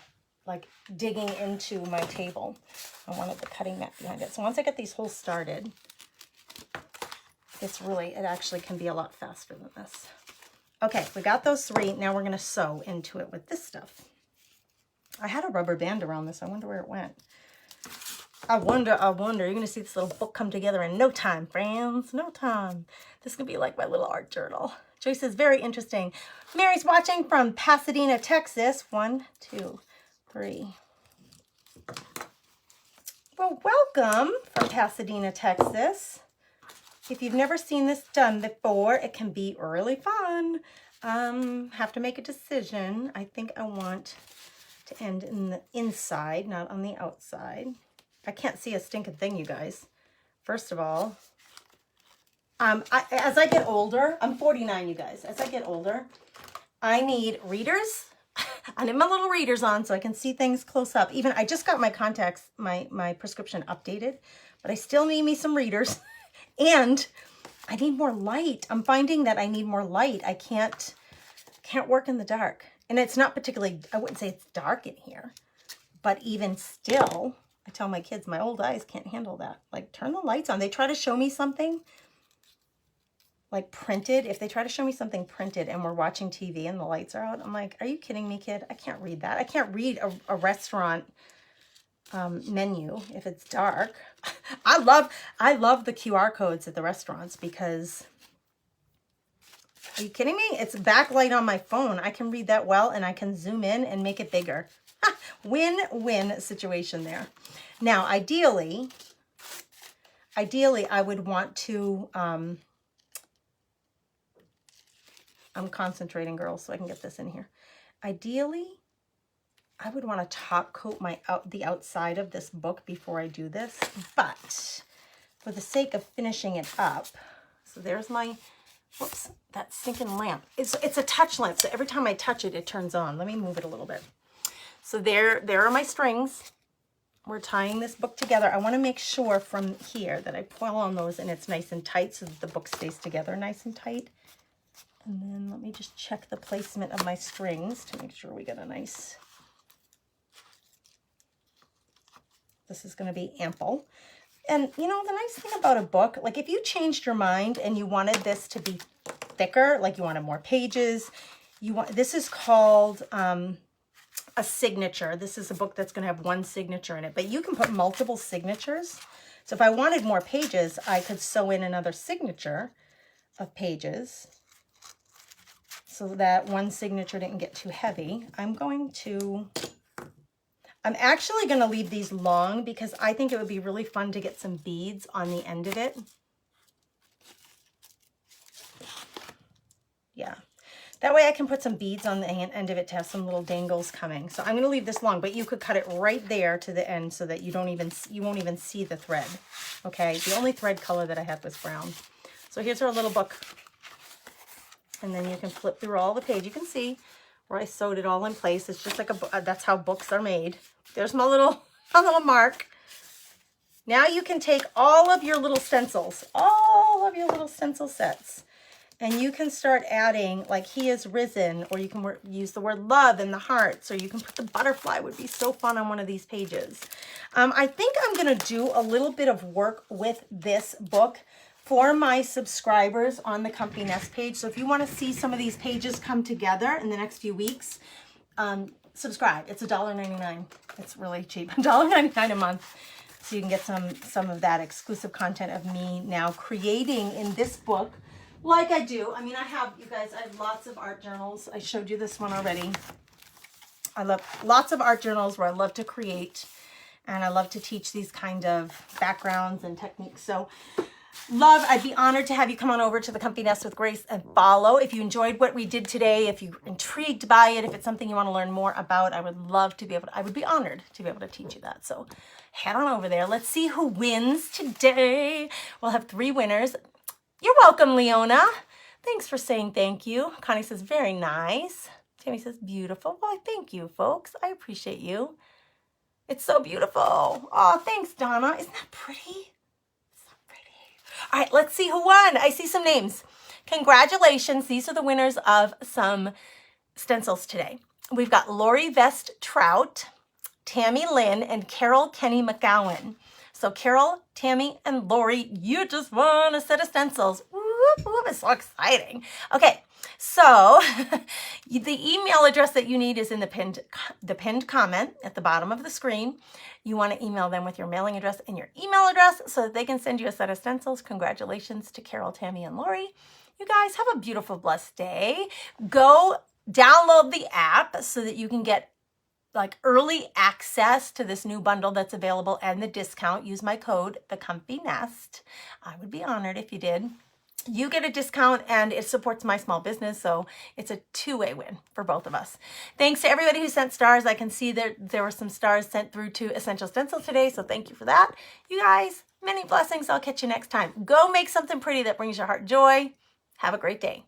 like digging into my table. I wanted the cutting mat behind it. So once I get these holes started, it actually can be a lot faster than this. Okay, we got those 3. Now we're going to sew into it with this stuff. I had a rubber band around this. I wonder where it went. I wonder. You're going to see this little book come together in no time, friends. No time. This is going to be like my little art journal. Joyce is very interesting. Mary's watching from Pasadena, Texas. 1, 2, 3. Well, welcome from Pasadena, Texas. If you've never seen this done before, it can be really fun. Have to make a decision. I think I want to end in the inside, not on the outside. I can't see a stinking thing, you guys. First of all, as I get older, I'm 49, you guys. As I get older, I need readers. I need my little readers on so I can see things close up. Even I just got my contacts, my prescription updated, but I still need me some readers. And I need more light. I'm finding that I need more light. I can't work in the dark. And it's not particularly, I wouldn't say it's dark in here, but even still, I tell my kids, my old eyes can't handle that. Like, turn the lights on. They try to show me something like printed. If they try to show me something printed and we're watching TV and the lights are out, I'm like, are you kidding me, kid? I can't read that. I can't read a restaurant menu if it's dark. I love the QR codes at the restaurants because, are you kidding me? It's backlight on my phone. I can read that well and I can zoom in and make it bigger. Win-win situation there. Now, ideally, I would want to, I'm concentrating, girls, so I can get this in here. Ideally, I would want to top coat the outside of this book before I do this, but for the sake of finishing it up, so there's my, whoops, that stinking lamp. It's a touch lamp, so every time I touch it, it turns on. Let me move it a little bit. So there are my strings. We're tying this book together. I want to make sure from here that I pull on those and it's nice and tight so that the book stays together nice and tight. And then let me just check the placement of my strings to make sure we get a nice, this is going to be ample. And you know, the nice thing about a book, like if you changed your mind and you wanted this to be thicker, like you wanted more pages, this is called a signature. This is a book that's going to have one signature in it, but you can put multiple signatures. So if I wanted more pages, I could sew in another signature of pages so that one signature didn't get too heavy. I'm actually going to leave these long because I think it would be really fun to get some beads on the end of it. Yeah. That way I can put some beads on the end of it to have some little dangles coming. So I'm going to leave this long, but you could cut it right there to the end so that you won't even see the thread. Okay. The only thread color that I had was brown. So here's our little book. And then you can flip through all the page. You can see where I sewed it all in place. It's just like that's how books are made. There's my little mark. Now you can take all of your little stencils, all of your little stencil sets, and you can start adding, like he is risen, or you can use the word love in the hearts, or you can put the butterfly. Would be so fun on one of these pages. I think I'm going to do a little bit of work with this book for my subscribers on the Comfy Nest page. So if you want to see some of these pages come together in the next few weeks, subscribe. It's $1.99. It's really cheap, $1.99 a month. So you can get some of that exclusive content of me now creating in this book like I do. I mean, I have lots of art journals. I showed you this one already. I love lots of art journals where I love to create and I love to teach these kind of backgrounds and techniques. So I'd be honored to have you come on over to the Comfy Nest with Grace and follow. If you enjoyed what we did today, if you're intrigued by it, if it's something you want to learn more about, I would be honored to be able to teach you that. So head on over there. Let's see who wins today. We'll have 3 winners. You're welcome, Leona. Thanks for saying thank you. Connie says, very nice. Tammy says, beautiful. Well, thank you, folks. I appreciate you. It's so beautiful. Oh, thanks, Donna. Isn't that pretty? All right, let's see who won. I see some names. Congratulations. These are the winners of some stencils today. We've got Lori Vest Trout, Tammy Lynn, and Carol Kenny McGowan. So Carol, Tammy, and Lori, you just won a set of stencils. Whoop, whoop, it's so exciting. Okay, so the email address that you need is in the pinned comment at the bottom of the screen. You want to email them with your mailing address and your email address so that they can send you a set of stencils. Congratulations to Carol, Tammy, and Lori. You guys have a beautiful, blessed day. Go download the app so that you can get like early access to this new bundle that's available and the discount. Use my code, THECOMFYNEST. I would be honored if you did. You get a discount and it supports my small business, so it's a two-way win for both of us. Thanks to everybody who sent stars. I can see that there were some stars sent through to Essential Stencils today, so thank you for that. You guys, many blessings. I'll catch you next time. Go make something pretty that brings your heart joy. Have a great day.